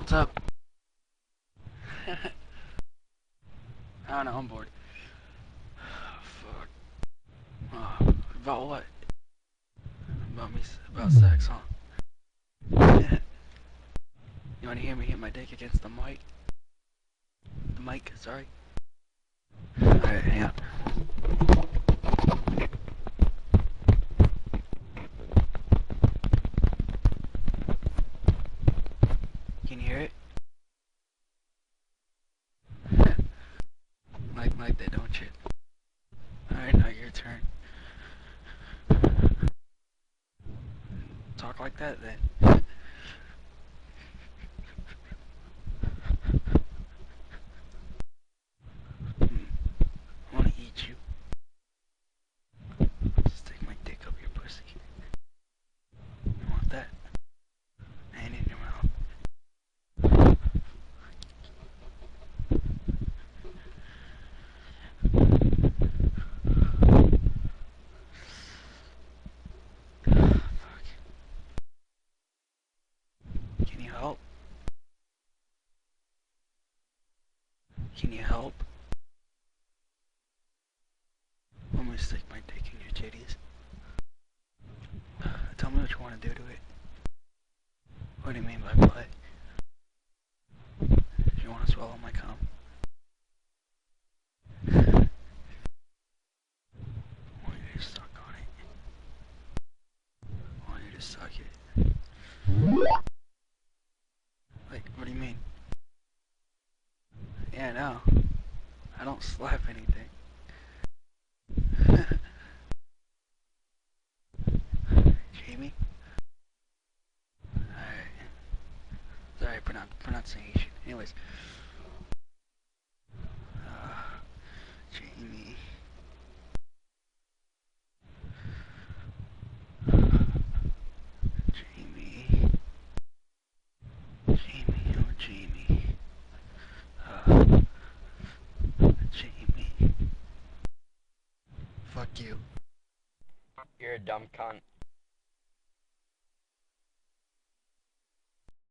What's up? I don't know, I'm bored. Fuck. About what? About me, about sex, huh? You wanna hear me hit my dick against the mic? The mic, sorry. Alright, hang on. Can you hear it? like that, don't you? Alright, now your turn. Talk like that then. I wanna eat you. Stick my dick up your pussy. You want that? And in your mouth. Fuck. Can you help? Can you help? I'm gonna stick my dick in your titties. Tell me what you want to do to it. What do you mean by play? Do you want to swallow my cum? I want you to suck on it. I want you to suck it. Like, what do you mean? Yeah, no. I don't slap anything. Jamie? Alright. Sorry, pronunciation. Anyways. Jamie. Jamie. Jamie, oh Jamie. Jamie. Fuck you. You're a dumb cunt.